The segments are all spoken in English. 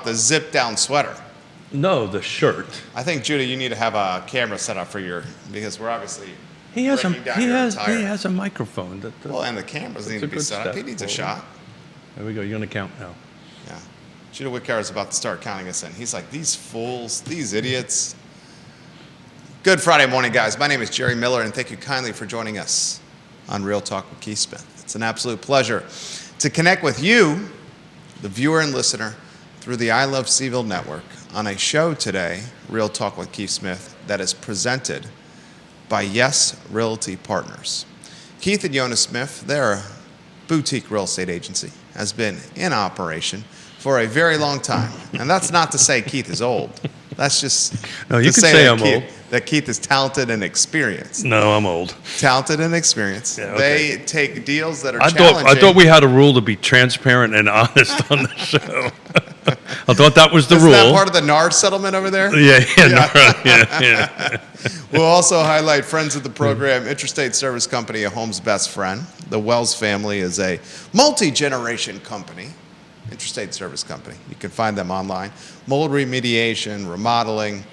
the zip down sweater. No, the shirt. I think, Judah, you need to have a camera set up for because we're obviously He has breaking down your attire. he has a microphone. Well, and the cameras need to be set up. He needs a shot. There we go. You're going to count now. Yeah. Judah Whitcower is about to start counting us in. He's like, these fools, these idiots. Good Friday morning, guys. My name is Jerry Miller, and thank you kindly for joining us on Real Talk with Keith Smith. It's an absolute pleasure to connect with you, the viewer and listener, through the I Love CVille Network on a show today, Real Talk with Keith Smith, that is presented by Yes Realty Partners. Keith and Yonna Smith, their boutique real estate agency, has been in operation for a very long time. And that's not to say Keith is old. That's just no, you can say I'm old. That Keith is talented and experienced. No, I'm old. Talented and experienced. Yeah, okay. They take deals that are challenging. I thought we had a rule to be transparent and honest on the show. I thought that was the rule. Isn't that part of the NAR settlement over there? Yeah. We'll also highlight friends of the program, Intrastate Service Company, a home's best friend. The Wells family is a multi-generation company. Intrastate Service Company. You can find them online. Mold remediation, remodeling.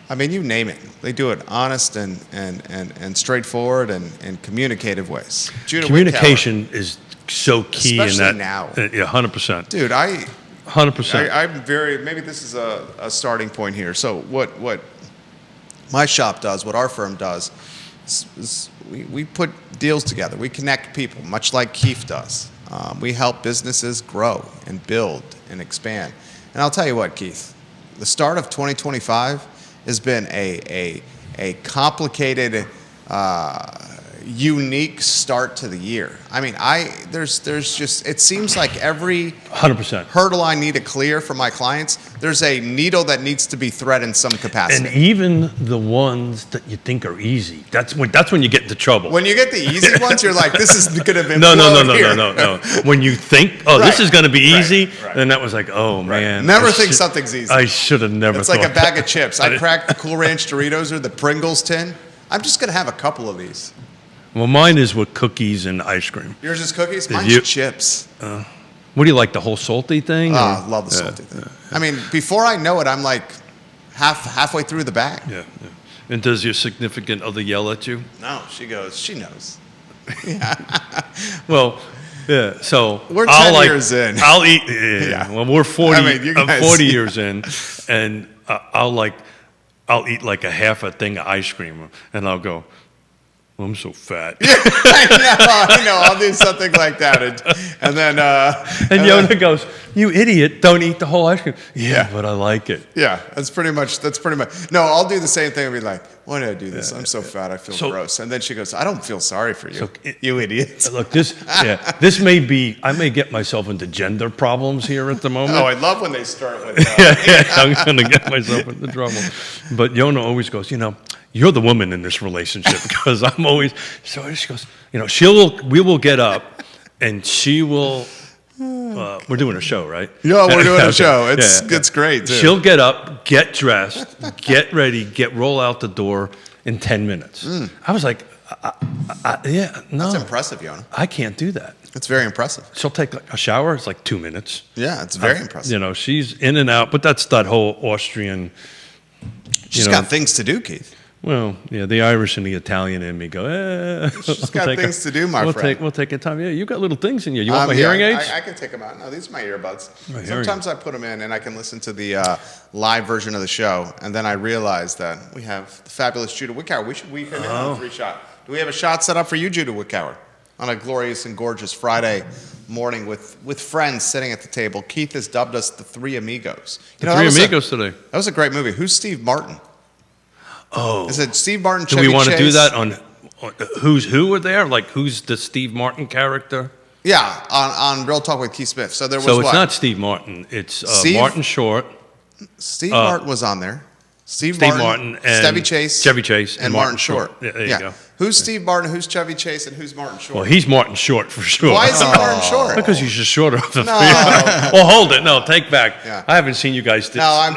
I mean, you name it. They do it honest and straightforward and communicative ways. Judah Communication is so key especially in that. Now. Yeah, 100%. Dude, 100%. I'm very, maybe this is a starting point here. So what my shop does, what our firm does, is we put deals together. We connect people, much like Keith does. We help businesses grow and build and expand. And I'll tell you what, Keith, the start of 2025 has been a complicated, unique start to the year. I mean, there's just, it seems like every 100% hurdle I need to clear for my clients, there's a needle that needs to be thread in some capacity. And even the ones that you think are easy, that's when you get into trouble. When you get the easy ones, you're like, this is going to be No. When you think, right. This is going to be easy, right. then that was like, oh, man. Never think something's easy. I should have never It's thought like a bag of chips. I cracked the Cool Ranch Doritos or the Pringles tin. I'm just going to have a couple of these. Well, mine is with cookies and ice cream. Yours is cookies? Mine's chips. What do you like, the whole salty thing? I love the salty thing. I mean, before I know it, I'm like halfway through the bag. Yeah. And does your significant other yell at you? No, she knows. Well, yeah, so we're 10 years in. I'll eat. Yeah. Well, we're 40. I'm 40 years in, and I'll eat like a half a thing of ice cream, and I'll go, I'm so fat. I know. I'll do something like that, and then. And Yonna goes, "You idiot! Don't eat the whole ice cream." Yeah, but I like it. Yeah, that's pretty much. No, I'll do the same thing and be like, "Why did I do this? I'm so fat. I feel gross." And then she goes, "I don't feel sorry for you, you idiot." Look, this may be. I may get myself into gender problems here at the moment. Oh, I love when they start with. I'm gonna get myself into trouble. But Yonna always goes, you're the woman in this relationship because I'm always. So she goes, we will get up, and she will. We're doing a show, right? Yeah, we're doing a show. It's great. Too. She'll get up, get dressed, get ready, roll out the door in 10 minutes. I was like, no. That's impressive, Yonna. I can't do that. It's very impressive. She'll take a shower. It's like 2 minutes. Yeah, it's very impressive. She's in and out, but that's that whole Austrian. She's got things to do, Keith. Well, yeah, the Irish and the Italian in me go, She's got things to do, my friend. We'll take a time. Yeah, you got little things in you. You want my hearing aids? I can take them out. No, these are my earbuds. Sometimes I put them in and I can listen to the live version of the show, and then I realize that we have the fabulous Judah Whitcower. We can have a 3-shot. Do we have a shot set up for you, Judah Whitcower, on a glorious and gorgeous Friday morning with friends sitting at the table? Keith has dubbed us the Three Amigos. Three Amigos today. That was a great movie. Who's Steve Martin? Oh, is it Steve Martin? Do we want to do that on who's who were there? Like who's the Steve Martin character? Yeah, on Real Talk with Keith Smith. So there was. So it's not Steve Martin. It's Martin Short. Steve Martin was on there. Steve Martin, and Chevy Chase, and Martin Short. Yeah, there you go. Who's Steve Martin? Who's Chevy Chase? And who's Martin Short? Well, he's Martin Short for sure. Why is he Martin Short? Because he's just shorter of the No. three. Well, hold it. No, take back. Yeah. I haven't seen you guys. No, I'm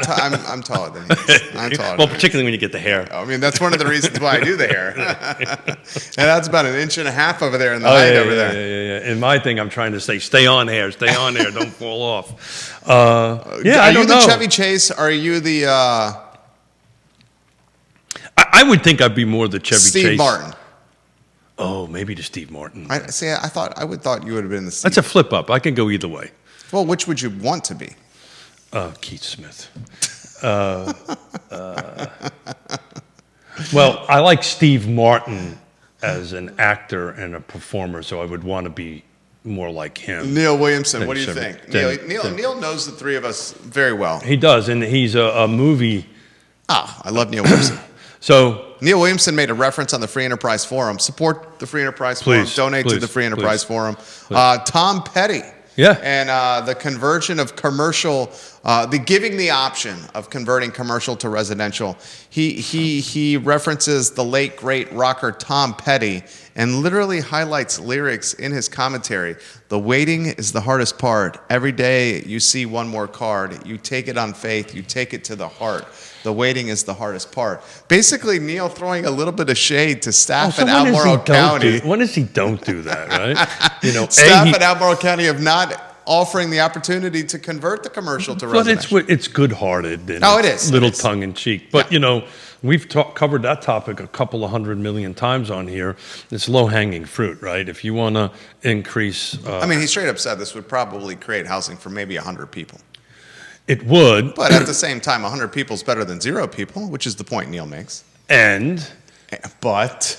taller than he is. I'm taller. Well, particularly when you get the hair. I mean, that's one of the reasons why I do the hair. And that's about 1.5 inches over there in the height over there. Yeah. In my thing, I'm trying to say, stay on hair, don't fall off. Are I don't you the know. Chevy Chase? Or are you the I would think I'd be more the Chevy Steve Chase. Martin? Oh, maybe the Steve Martin. I thought you would have been the Steve. That's a flip up. I can go either way. Well, which would you want to be? Keith Smith. Well, I like Steve Martin as an actor and a performer, so I would want to be more like him. Neil Williamson, Than what do you Chevy- think? than- Neil knows the three of us very well. He does, and he's a movie. I love Neil Williamson. So Neil Williamson made a reference on the Free Enterprise Forum. Support the Free Enterprise Forum. Please, Donate to please, the Free Enterprise Forum. please. Tom Petty. Yeah. And the conversion of commercial, giving the option of converting commercial to residential. He references the late great rocker Tom Petty and literally highlights lyrics in his commentary. The waiting is the hardest part. Every day you see one more card. You take it on faith. You take it to the heart. The waiting is the hardest part. Basically, Neil throwing a little bit of shade to staff in Albemarle County. When does he don't do that, right? Staff in Albemarle County of not offering the opportunity to convert the commercial to But residential. it's good-hearted. And Oh, it is. Little It is. tongue-in-cheek. But, we've covered that topic a couple of 100 million times on here. It's low-hanging fruit, right? If you want to increase... I mean, he straight up said this would probably create housing for maybe 100 people. it would. But at the same time, 100 people is better than 0 people, which is the point Neil makes. But...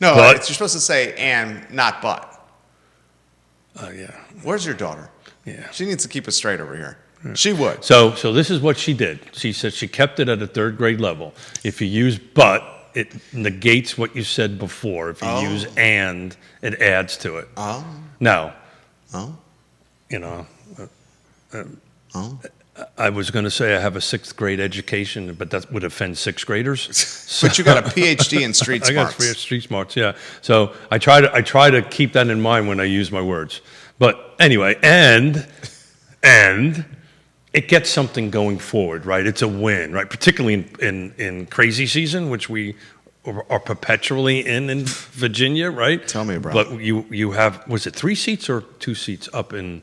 No, But- you're supposed to say and, not but. Yeah. Where's your daughter? Yeah. She needs to keep it straight over here. She would. So this is what she did. She said she kept it at a 3rd grade level. If you use but, it negates what you said before. If you use and, it adds to it. Oh. Now, Oh. I was going to say I have a 6th grade education, but that would offend 6th graders. But you got a PhD in street I got smarts. street smarts, yeah. So I try to keep that in mind when I use my words. But anyway, and it gets something going forward, right? It's a win, right? Particularly in crazy season, which we are perpetually in Virginia, right? Tell me about But you have, was it 3 seats or 2 seats up in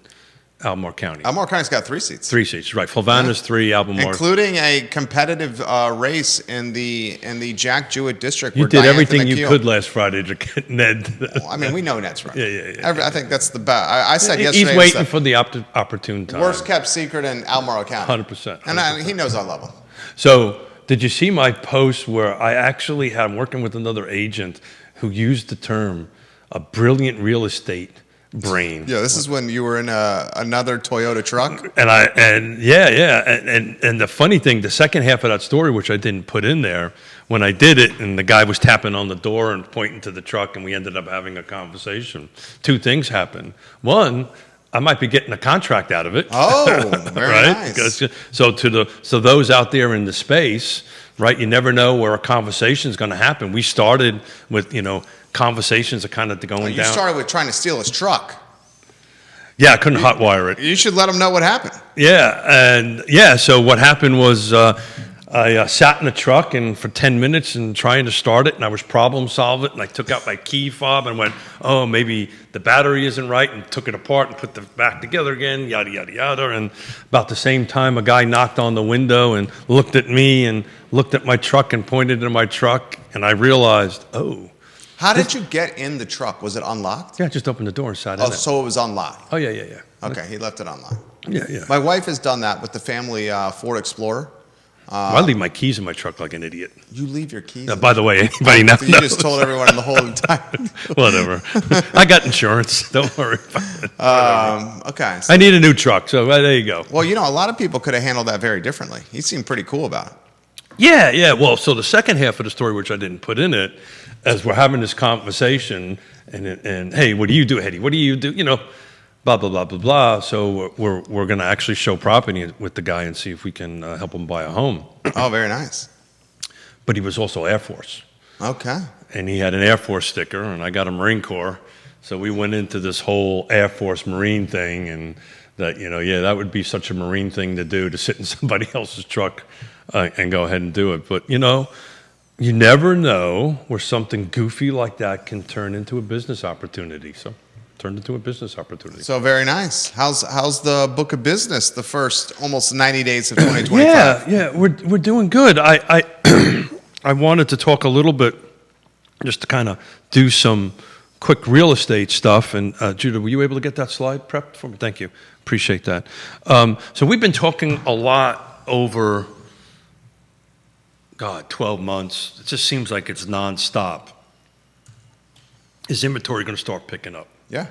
Albemarle County? Albemarle County's got 3 seats. 3 seats, right. Flavana's 3, Albemarle. Including a competitive race in the Jack Jewett district. You where did Diantha everything you McKeel- could last Friday to get Ned. Well, I mean, we know Ned's right. Yeah. I think that's the best. I said yesterday. He's it's waiting the for the opportune time. worst kept secret in Albemarle County. 100%. And he knows I love him. So, did you see my post where I actually had, I'm working with another agent who used the term a brilliant real estate brain? Yeah, this is when you were in another Toyota truck. And the funny thing, the second half of that story, which I didn't put in there, when I did it, and the guy was tapping on the door and pointing to the truck, and we ended up having a conversation. 2 things happened. One, I might be getting a contract out of it. Oh, very right? nice. So those out there in the space, right? You never know where a conversation is going to happen. We started with conversations are kind of going You down. started with trying to steal his truck. Yeah, I couldn't hotwire it. You should let him know what happened. So what happened was I sat in the truck and for 10 minutes and trying to start it, and I was problem solving it, and I took out my key fob and went, oh, maybe the battery isn't right, and took it apart and put it back together again, yada, yada, yada. And about the same time, a guy knocked on the window and looked at me and looked at my truck and pointed to my truck, and I realized, oh. How did you get in the truck? Was it unlocked? Yeah, I just opened the door and sat in Oh, it. so it was unlocked. Oh, yeah. Okay, he left it unlocked. Yeah. My wife has done that with the family Ford Explorer. I leave my keys in my truck like an idiot. You leave your keys. By the way, anybody now You just told everyone in the whole time. Whatever. I got insurance. Don't worry about it. Okay. I need a new truck, so there you go. Well, a lot of people could have handled that very differently. He seemed pretty cool about it. Yeah. Well, so the second half of the story, which I didn't put in it, as we're having this conversation, and hey, what do you do, Hetty? What do you do? Blah blah blah blah blah. So we're going to actually show property with the guy and see if we can help him buy a home. Oh, very nice. But he was also Air Force. Okay. And he had an Air Force sticker, and I got a Marine Corps. So we went into this whole Air Force Marine thing, and that, that would be such a Marine thing to do, to sit in somebody else's truck and go ahead and do it. But, you never know where something goofy like that can turn into a business opportunity. So turned into a business opportunity. So very nice. How's the book of business, the first almost 90 days of 2025? Yeah, we're doing good. I I wanted to talk a little bit, just to kind of do some quick real estate stuff. And Judah, were you able to get that slide prepped for me? Thank you. Appreciate that. So we've been talking a lot over, 12 months. It just seems like it's nonstop. Is inventory going to start picking up? Yeah.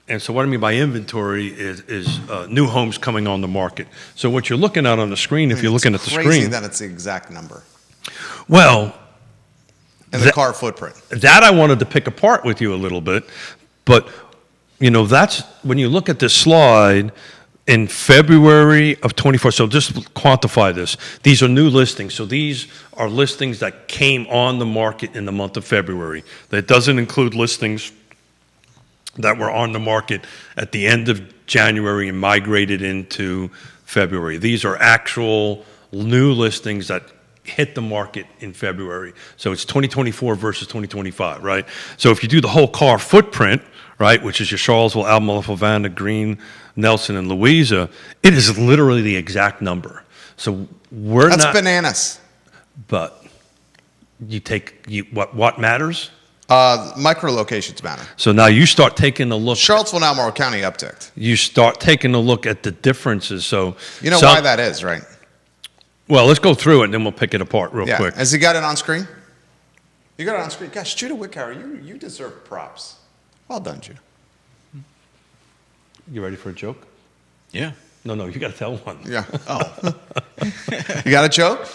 And so what I mean by inventory is new homes coming on the market. So what you're looking at on the screen, if you're looking at the screen. It's crazy that it's the exact number. Well. And the car footprint. That I wanted to pick apart with you a little bit. But, that's when you look at this slide in February of 24. So just quantify this. These are new listings. So these are listings that came on the market in the month of February. That doesn't include listings that were on the market at the end of January and migrated into February. These are actual new listings that hit the market in February. So it's 2024 versus 2025, right? So if you do the whole car footprint, right, which is your Charlottesville, Albemarle, Fluvanna, Greene, Nelson, and Louisa, it is literally the exact number. So That's bananas. But what matters? Micro locations matter. So now you start taking a look. Charlottesville, Albemarle County upticked. You start taking a look at the differences. So why that is, right? Well, let's go through it, and then we'll pick it apart real quick. Has he got it on screen? You got it on screen. Gosh, Judah Wickhauer, you deserve props. Well done, Judah. You ready for a joke? Yeah. No, you got to tell one. Yeah. Oh. You got a joke?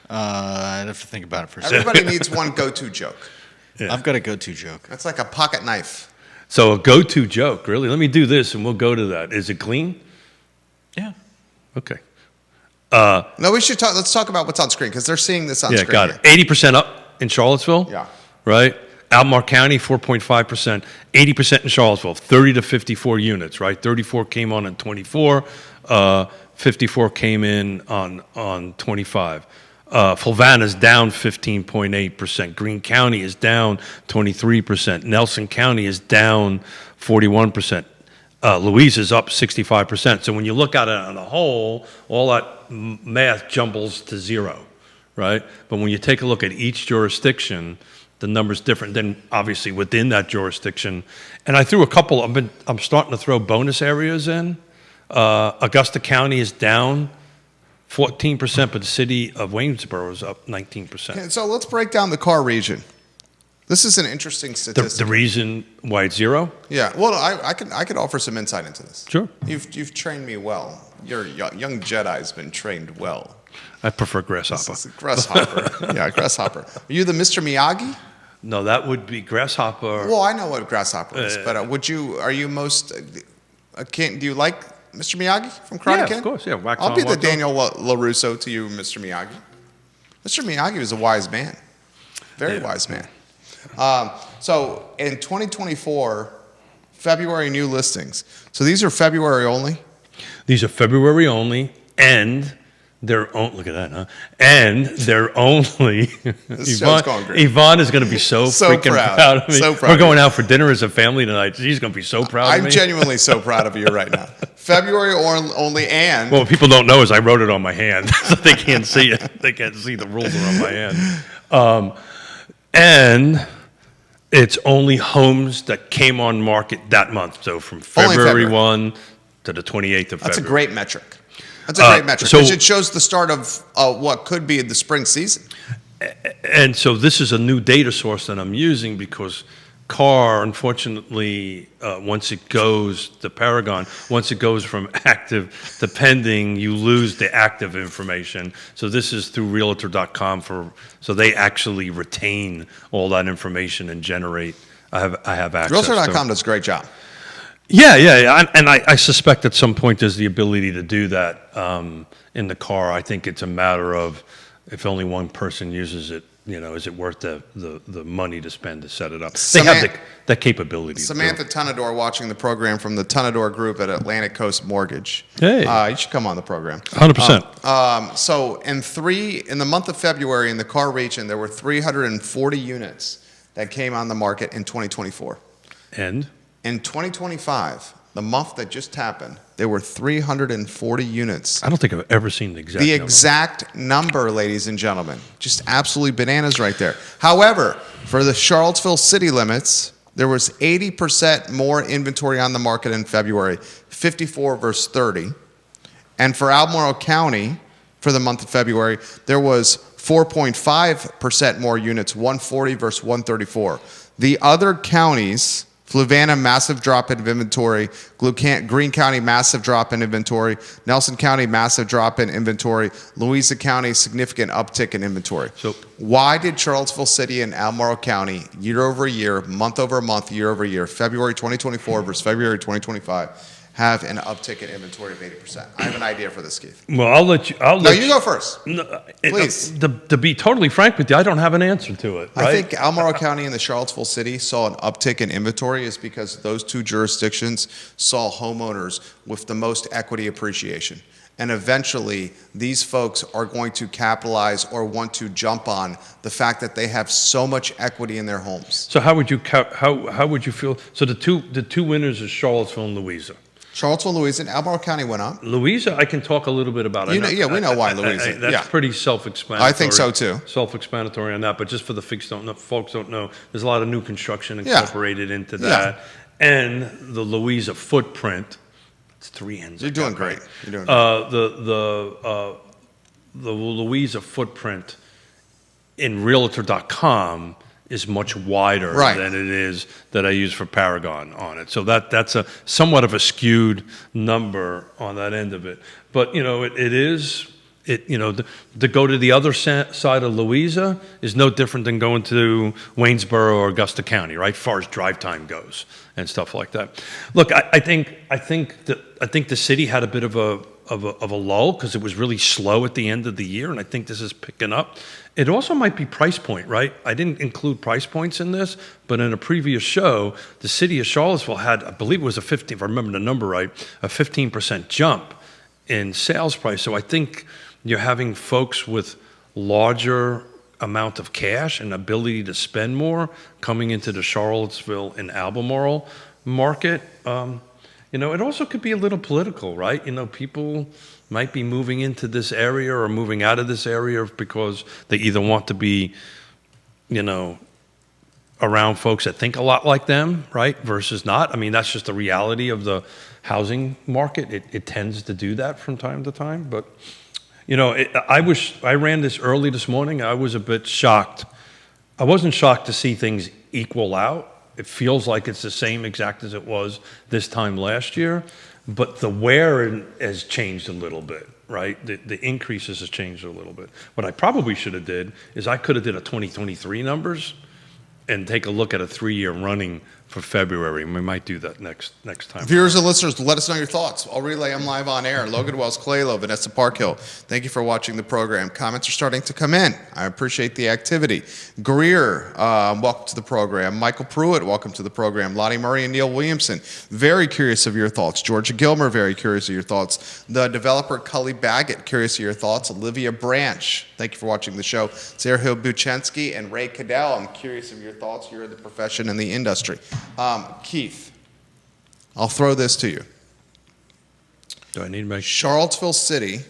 I'd have to think about it for a second. Everybody needs one go-to joke. Yeah. I've got a go-to joke. That's like a pocket knife. So a go-to joke, really? Let me do this, and we'll go to that. Is it clean? Yeah. Okay. No, we should talk. Let's talk about what's on screen because they're seeing this on screen. Yeah, got it. 80% up in Charlottesville. Yeah. Right. Albemarle County 4.5%. 80% in Charlottesville. 30 to 54 units. Right. 34 came on 24. 54 came in on 25. Fluvanna's down 15.8%. Greene County is down 23%. Nelson County is down 41%. Louisa is up 65%. So when you look at it on a whole, all that math jumbles to zero, right? But when you take a look at each jurisdiction, the number's different than obviously within that jurisdiction. And I threw a couple. I'm starting to throw bonus areas in. Augusta County is down 14%, but the city of Waynesboro is up 19%. Okay, so let's break down the car region. This is an interesting statistic. The reason why it's zero? Yeah. Well, I could offer some insight into this. Sure. You've trained me well. Your young Jedi's been trained well. I prefer Grasshopper. Grasshopper. Yeah, Grasshopper. Are you the Mr. Miyagi? No, that would be Grasshopper. Well, I know what Grasshopper is, but are you most? Do you like Mr. Miyagi from Karate Kid? Yeah, of course. Yeah. I'll be the Daniel LaRusso to you, Mr. Miyagi. Mr. Miyagi was a wise man, very wise man. So in 2024, February new listings. So these are February only? These are February only, and they're only, look at that, huh? And they're only, This show's going great. Yvonne is going to be so freaking proud of me. So proud We're of going you. out for dinner as a family tonight. She's going to be so proud of me. I'm genuinely so proud of you right now. February only and... Well, what people don't know is I wrote it on my hand, so they can't see it. They can't see the rules are on my hand. And it's only homes that came on market that month. So from February 1 to the 28th of February. That's a great metric. That's a great metric because it shows the start of what could be the spring season. And so this is a new data source that I'm using because car, unfortunately, once it goes to Paragon, once it goes from active to pending, you lose the active information. So this is through Realtor.com so they actually retain all that information and generate. I have access. Realtor.com does a great job. Yeah. And I suspect at some point there's the ability to do that in the car. I think it's a matter of if only one person uses it, is it worth the money to spend to set it up? They have the capability. Samantha Tunador watching the program from the Tunador Group at Atlantic Coast Mortgage. Hey. You should come on the program. 100%. So in the month of February in the Carr region, there were 340 units that came on the market in 2024. And? In 2025, the month that just happened, there were 340 units. I don't think I've ever seen the exact number, ladies and gentlemen. Just absolutely bananas right there. However, for the Charlottesville city limits, there was 80% more inventory on the market in February, 54 versus 30. And for Albemarle County, for the month of February, there was 4.5% more units, 140 versus 134. The other counties, Fluvanna, massive drop in inventory. Greene County, massive drop in inventory. Nelson County, massive drop in inventory. Louisa County, significant uptick in inventory. So why did Charlottesville City and Albemarle County, year over year, month over month, year over year, February 2024 versus February 2025, have an uptick in inventory of 80%? I have an idea for this, Keith. Well, I'll let you. You go first. No, please. To be totally frank with you, I don't have an answer to it. Right? I think Albemarle County and the Charlottesville City saw an uptick in inventory is because those two jurisdictions saw homeowners with the most equity appreciation. And eventually, these folks are going to capitalize or want to jump on the fact that they have so much equity in their homes. So how would you feel? So the two winners are Charlottesville and Louisa. Charlottesville, Louisa, and Albemarle County went up. Louisa, I can talk a little bit about it. We know why Louisa. That's pretty self-explanatory. I think so too. Self-explanatory on that, but just for the folks don't know, there's a lot of new construction incorporated into that, and the Louisa footprint. It's three ends. You're doing great. You're doing great. The Louisa footprint in Realtor.com is much wider than it is that I use for Paragon on it. So that's a somewhat of a skewed number on that end of it. But to go to the other side of Louisa is no different than going to Waynesboro or Augusta County, right? As far as drive time goes and stuff like that. Look, I think the city had a bit of a lull because it was really slow at the end of the year, and I think this is picking up. It also might be price point, right? I didn't include price points in this, but in a previous show, the city of Charlottesville had, I believe it was if I remember the number right, a 15% jump in sales price. So I think you're having folks with larger amount of cash and ability to spend more coming into the Charlottesville and Albemarle market. It also could be a little political, right? People might be moving into this area or moving out of this area because they either want to be, around folks that think a lot like them, right? Versus not. I mean, that's just the reality of the housing market. It tends to do that from time to time. But, I ran this early this morning. I was a bit shocked. I wasn't shocked to see things equal out. It feels like it's the same exact as it was this time last year, but the where has changed a little bit, right? The increases has changed a little bit. What I probably should have did is I could have did a 2023 numbers and take a look at a 3-year running for February. We might do that next time. Viewers and listeners, let us know your thoughts. I'll relay them live on air. Logan Wells, Claylo, Vanessa Parkhill, thank you for watching the program. Comments are starting to come in. I appreciate the activity. Greer, welcome to the program. Michael Pruitt, welcome to the program. Lottie Murray and Neil Williamson, very curious of your thoughts. Georgia Gilmer, very curious of your thoughts. The developer Cully Baggett, curious of your thoughts. Olivia Branch, thank you for watching the show. Sergio Buchensky and Ray Cadell, I'm curious of your thoughts. You're in the profession and the industry. Keith, I'll throw this to you. Do I need to make Charlottesville City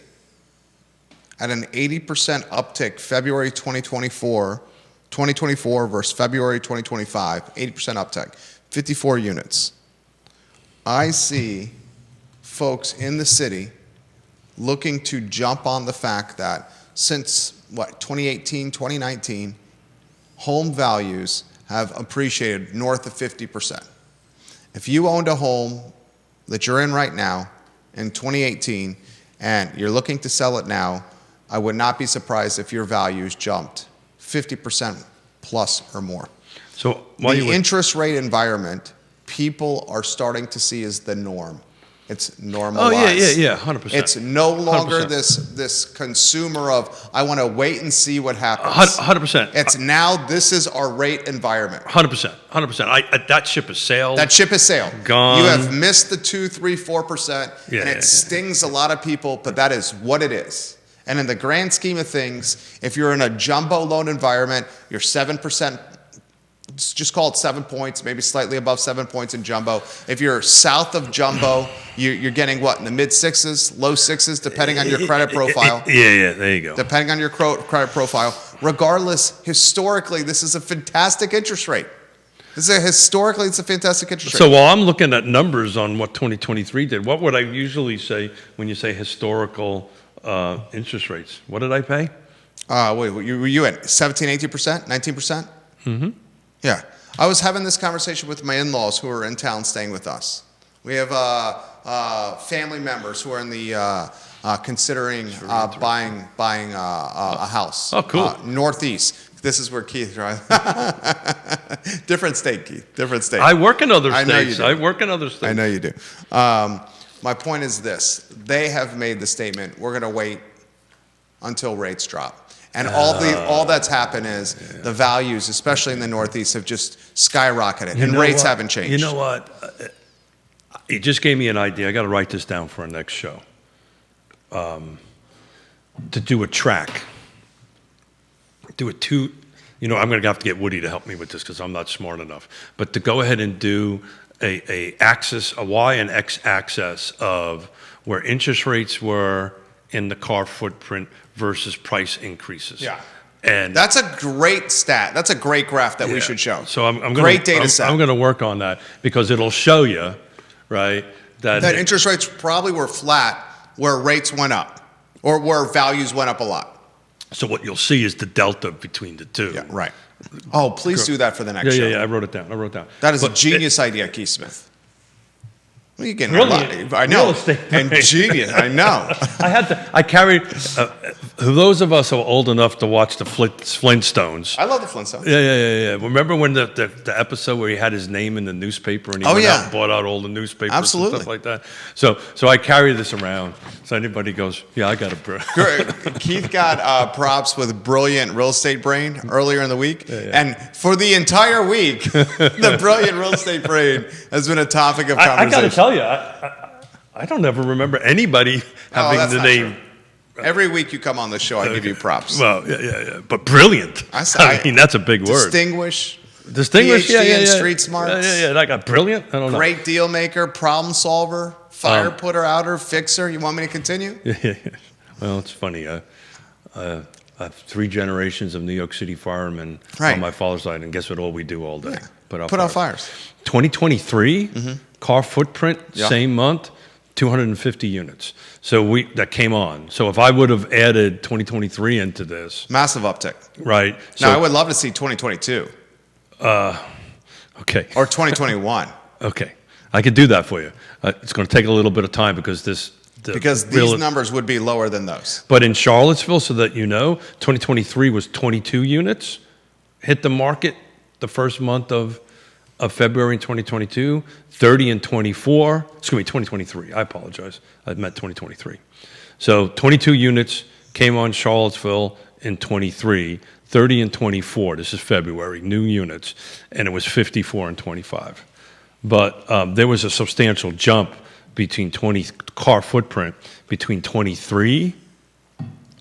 at an 80% uptick February 2024 versus February 2025, 80% uptick, 54 units. I see folks in the city looking to jump on the fact that since 2018, 2019, home values have appreciated north of 50%. If you owned a home that you're in right now in 2018 and you're looking to sell it now, I would not be surprised if your values jumped 50% plus or more. So the interest rate environment, people are starting to see as the norm. It's normalized. Oh, yeah, 100%. It's no longer 100%. this consumer of, I want to wait and see what happens. 100%. It's now, this is our rate environment. 100%. That ship has sailed. That ship has sailed. Gone. You have missed the 2, 3, 4%, and it stings a lot of people, but that is what it is. And in the grand scheme of things, if you're in a jumbo loan environment, you're 7%, just call it 7 points, maybe slightly above 7 points in jumbo. If you're south of jumbo, you're getting what, in the mid sixes, low sixes, depending on your credit profile. Yeah, there you go. Depending on your credit profile. Regardless, historically, this is a fantastic interest rate. Historically, it's a fantastic interest rate. So while I'm looking at numbers on what 2023 did, what would I usually say when you say historical interest rates? What did I pay? Were you at 17, 18%, 19%? Mm-hmm. Yeah. I was having this conversation with my in-laws who are in town staying with us. We have family members who are in the considering buying a house. Oh, cool. Northeast. This is where Keith, right? Different state, Keith. Different state. I work in other I know you states. do. I work in other states. I know you do. My point is this. They have made the statement, we're going to wait until rates drop. And all that's happened is the values, especially in the Northeast, have just skyrocketed, and rates haven't changed. You know what? It just gave me an idea. I got to write this down for our next show. To do a track. Do it two. I'm going to have to get Woody to help me with this because I'm not smart enough. But to go ahead and do a Y and X axis of where interest rates were in the car footprint versus price increases. Yeah. And that's a great stat. That's a great graph that we should show. So I'm great data set. I'm going to work on that because it'll show you, right, that interest rates probably were flat where rates went up or where values went up a lot. So what you'll see is the delta between the two. Yeah, right. Oh, please do that for the next show. Yeah, I wrote it down. That is a genius idea, Keith Smith. What are you getting? Brilliant. I know. Real estate And genius. I know. I carried, those of us who are old enough to watch the Flintstones. I love the Flintstones. Yeah. Remember when the episode where he had his name in the newspaper and he went out and bought out all the newspapers Absolutely. and stuff like that? So I carry this around. So anybody goes, yeah, I got a Keith got props with brilliant real estate brain earlier in the week. And for the entire week, the brilliant real estate brain has been a topic of conversation. I got to tell you, I don't ever remember anybody having the name. True. Every week you come on the show, I give you props. Well, yeah. But brilliant. I mean, that's a big word. Distinguished, PhD in street smarts. Yeah. I got brilliant. I don't know. Great deal maker, problem solver, fire putter, outer, fixer. You want me to continue? Yeah. Well, it's funny. I have 3 generations of New York City firemen on my father's side, and guess what all we do all day? Yeah. Put out fires. 2023, car footprint, same month, 250 units. So that came on. So if I would have added 2023 into this. Massive uptick. Right. Now, I would love to see 2022. Okay. Or 2021. Okay. I could do that for you. It's going to take a little bit of time because these numbers would be lower than those. But in Charlottesville, so that you know, 2023 was 22 units, hit the market the first month of February in 2022, 30 and 24, excuse me, 2023, I apologize. I meant 2023. So 22 units came on Charlottesville in 23, 30 and 24, this is February, new units, and it was 54 and 25. But there was a substantial jump between car footprint between 23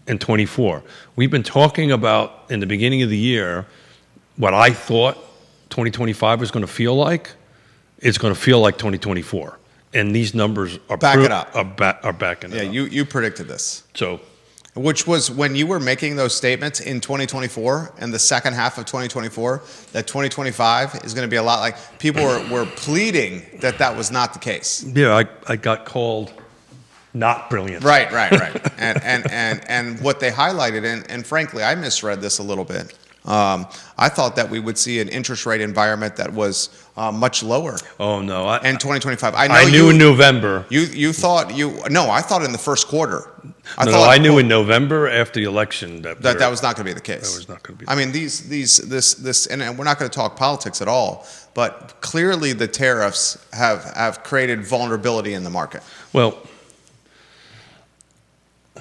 and 24. We've been talking about, in the beginning of the year, what I thought 2025 is going to feel like. It's going to feel like 2024. And these numbers are backing it up. Are backing it up. Yeah, you predicted this. So, which was when you were making those statements in 2024 and the second half of 2024 that 2025 is going to be a lot like people were pleading that was not the case. Yeah, I got called not brilliant. Right. and what they highlighted, and frankly, I misread this a little bit. I thought that we would see an interest rate environment that was much lower. Oh no! In 2025, I knew in November. I thought in the first quarter. I knew in November after the election that was not going to be the case. That was not going to be. I mean, this, and we're not going to talk politics at all. But clearly, the tariffs have created vulnerability in the market. Well,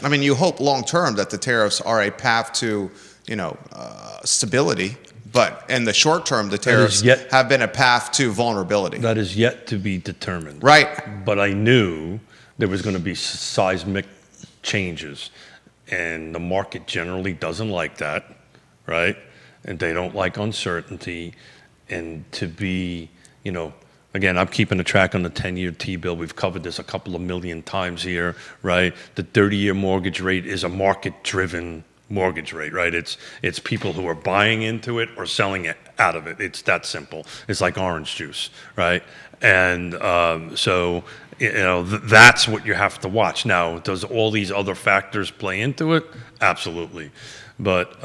I mean, you hope long term that the tariffs are a path to stability. But in the short term, the tariffs have been a path to vulnerability. That is yet to be determined. Right. But I knew there was going to be seismic changes, and the market generally doesn't like that, right? And they don't like uncertainty. And to be, again, I'm keeping a track on the 10-year T-bill. We've covered this a couple of million times here, right? The 30-year mortgage rate is a market-driven mortgage rate, right? It's people who are buying into it or selling it out of it. It's that simple. It's like orange juice, right? And so that's what you have to watch. Now, does all these other factors play into it? Absolutely, but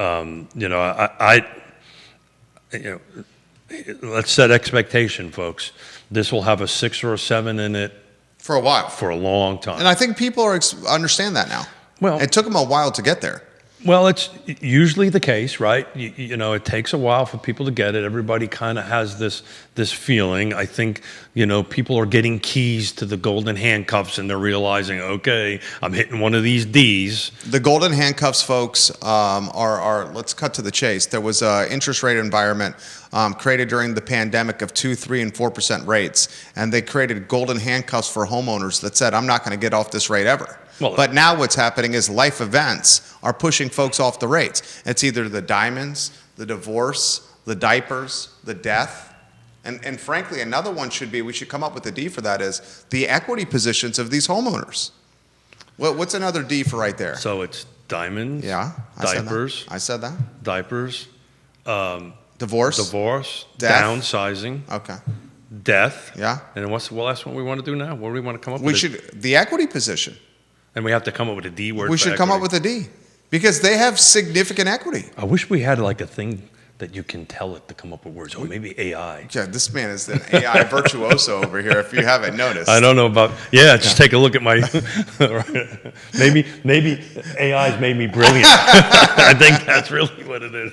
let's set expectation, folks. This will have a 6 or a 7 in it for a while, for a long time, and I think people understand that now. Well, it took them a while to get there. Well, it's usually the case, right? It takes a while for people to get it. Everybody kind of has this feeling. I think, people are getting keys to the golden handcuffs and they're realizing, okay, I'm hitting one of these Ds. The golden handcuffs, folks, are let's cut to the chase. There was an interest rate environment created during the pandemic of 2%, 3%, and 4% rates. And they created golden handcuffs for homeowners that said, I'm not going to get off this rate ever. Well, but now what's happening is life events are pushing folks off the rates. It's either the diamonds, the divorce, the diapers, the death. And frankly, another one we should come up with a D for that, is the equity positions of these homeowners. What's another D for right there? So it's diamonds, diapers. I said that. Diapers. Divorce, death. Downsizing. Okay. Death. Yeah. And what's the last one we want to do now? What do we want to come up with? The equity position. And we have to come up with a D word. We should come up with a D because they have significant equity. I wish we had like a thing that you can tell it to come up with words, or maybe AI. Yeah, this man is an AI virtuoso over here, if you haven't noticed. I don't know about, just take a look at my, maybe AI's made me brilliant. I think that's really what it is.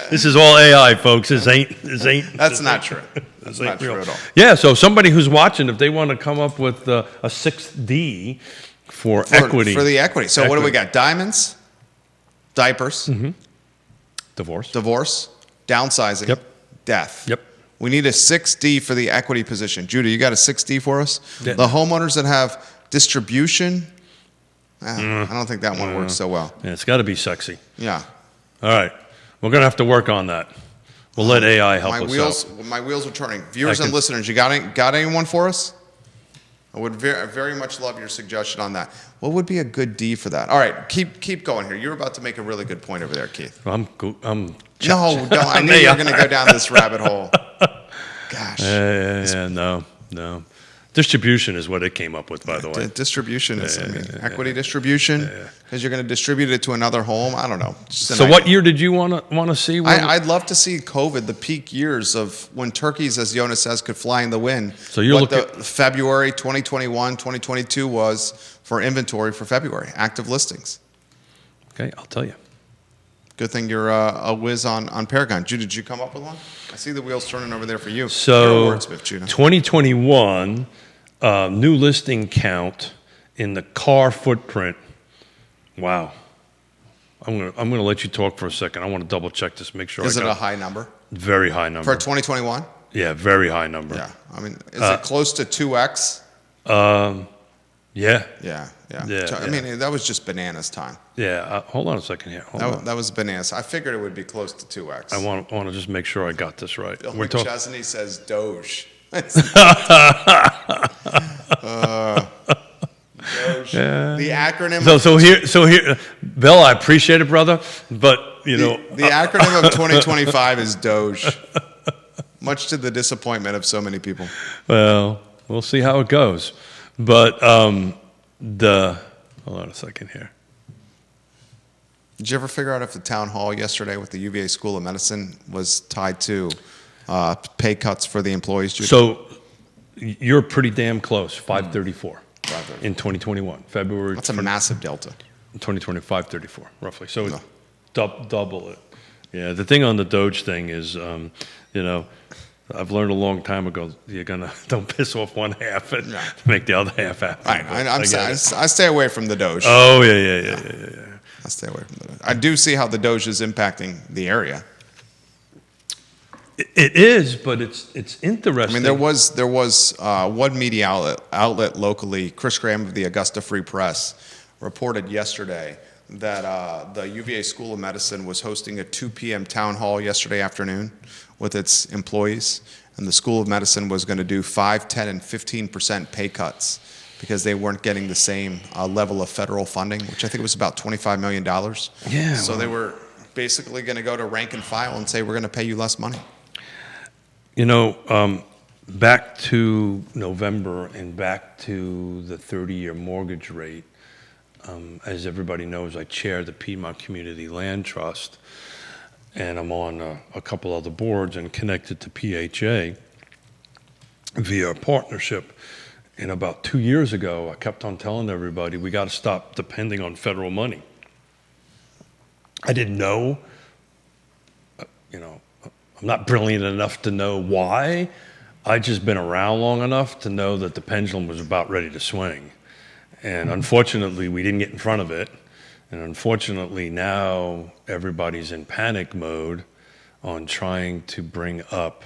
This is all AI, folks. This ain't. That's not true. That's not true at all. Yeah, so somebody who's watching, if they want to come up with a 6D for equity. For the equity. So what do we got? Diamonds, diapers, divorce, downsizing, death. Yep. We need a 6D for the equity position. Judah, you got a 6D for us? Yeah. The homeowners that have distribution, I don't think that one works so well. Yeah, it's got to be sexy. Yeah. All right. We're going to have to work on that. We'll let AI help us out. My wheels are turning. Viewers and listeners, you got anyone for us? I would very much love your suggestion on that. What would be a good D for that? All right, keep going here. You're about to make a really good point over there, Keith. No, I knew you were going to go down this rabbit hole. Gosh. No. Distribution is what it came up with, by the way. Distribution is, equity distribution, because you're going to distribute it to another home. I don't know. So what year did you want to see? I'd love to see COVID, the peak years of when turkeys, as Yonna says, could fly in the wind. So you're looking at February 2021, 2022 was for inventory for February, active listings. Okay, I'll tell you. Good thing you're a whiz on Paragon. Judah, did you come up with one? I see the wheels turning over there for you. So you're a wordsmith, Judah. 2021 new listing count in the car footprint. Wow. I'm gonna let you talk for a second. I want to double check this, make sure. Is it a high number? Very high number for 2021. Yeah, very high number. Yeah, I mean, is it close to 2x? Yeah. I mean, that was just bananas time. Yeah. Hold on a second here. That was bananas. I figured it would be close to 2x. I want to just make sure I got this right. Bill McChesney says Doge. Doge. The acronym. So here, Bill, I appreciate it, brother, but the acronym of 2025 is Doge. Much to the disappointment of so many people. Well, we'll see how it goes. But hold on a second here. Did you ever figure out if the town hall yesterday with the UVA School of Medicine was tied to pay cuts for the employees? Judah? So you're pretty damn close, 534 in 2021, February. That's a massive delta. 2025, 34, roughly. So No. it's double it. Yeah, the thing on the Doge thing is, I've learned a long time ago, don't piss off one half and make the other half happy. Right. But I stay away from the Doge. Oh, yeah. I stay away from the Doge. I do see how the Doge is impacting the area. It is, but it's interesting. I mean, there was one media outlet locally, Chris Graham of the Augusta Free Press, reported yesterday that the UVA School of Medicine was hosting a 2 p.m. town hall yesterday afternoon with its employees, and the School of Medicine was going to do 5, 10, and 15% pay cuts because they weren't getting the same level of federal funding, which I think was about $25 million. Yeah. So they were basically going to go to rank and file and say, we're going to pay you less money. Back to November and back to the 30-year mortgage rate, as everybody knows, I chair the Piedmont Community Land Trust, and I'm on a couple other boards and connected to PHA via a partnership. And about 2 years ago, I kept on telling everybody, we got to stop depending on federal money. I didn't know, I'm not brilliant enough to know why. I just been around long enough to know that the pendulum was about ready to swing. And unfortunately, we didn't get in front of it. And unfortunately, now everybody's in panic mode on trying to bring up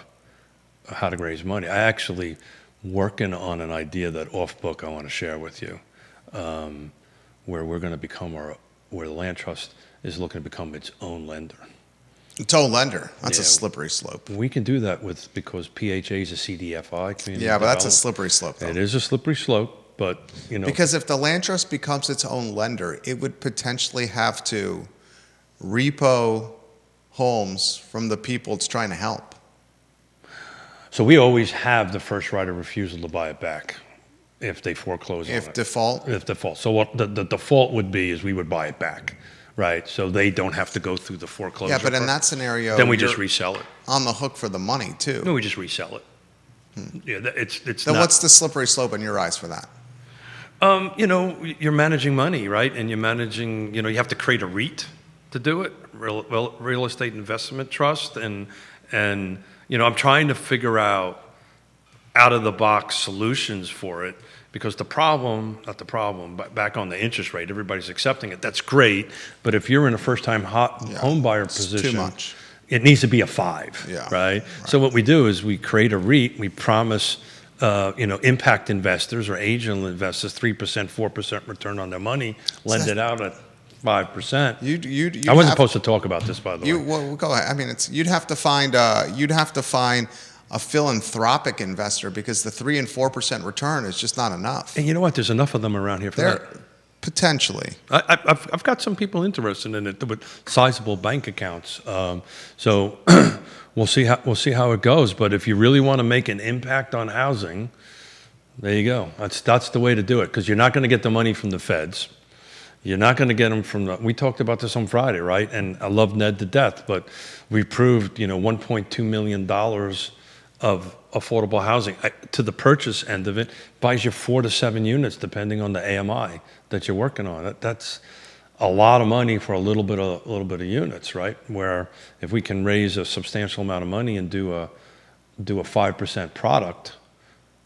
how to raise money. I actually working on an idea that off book I want to share with you, where we're going to become where the land trust is looking to become its own lender. Its own lender. That's Yeah. a slippery slope. We can do that because PHA is a CDFI, community Yeah, but that's a development. slippery slope, though. It is a slippery slope, but Because if the land trust becomes its own lender, it would potentially have to repo homes from the people it's trying to help. So we always have the first right of refusal to buy it back if they foreclose on If it. default, If default. So what the default would be is we would buy it back, right? So they don't have to go through the foreclosure. yeah, but in process. that scenario, Then we just you're resell it. on the hook for the money too. No, we just resell it. Yeah, it's Then not. what's the slippery slope in your eyes for that? You're managing money, right? And you're managing, you have to create a REIT to do it, real estate investment trust, and I'm trying to figure out of the box solutions for it because but back on the interest rate, everybody's accepting it. That's great, but if you're in a first-time home buyer It's position, too much. it needs to be a 5, Yeah, right? So what we do is we create a REIT. We promise, impact investors or angel investors 3%, 4% return on their money, lend it out at 5%. I wasn't supposed to talk about this, by the way. Well, go ahead. I mean, you'd have to find a philanthropic investor because the 3% and 4% return is just not enough. And you know what? There's enough of them around here for that. Potentially. I've got some people interested in it with sizable bank accounts. So we'll see how it goes. But if you really want to make an impact on housing, there you go. That's the way to do it because you're not going to get the money from the feds. You're not going to get them from we talked about this on Friday, right? And I love Ned to death, but we proved, $1.2 million of affordable housing to the purchase end of it buys you 4 to 7 units, depending on the AMI that you're working on. That's a lot of money for a little bit of units, right? Where if we can raise a substantial amount of money and do a 5% product.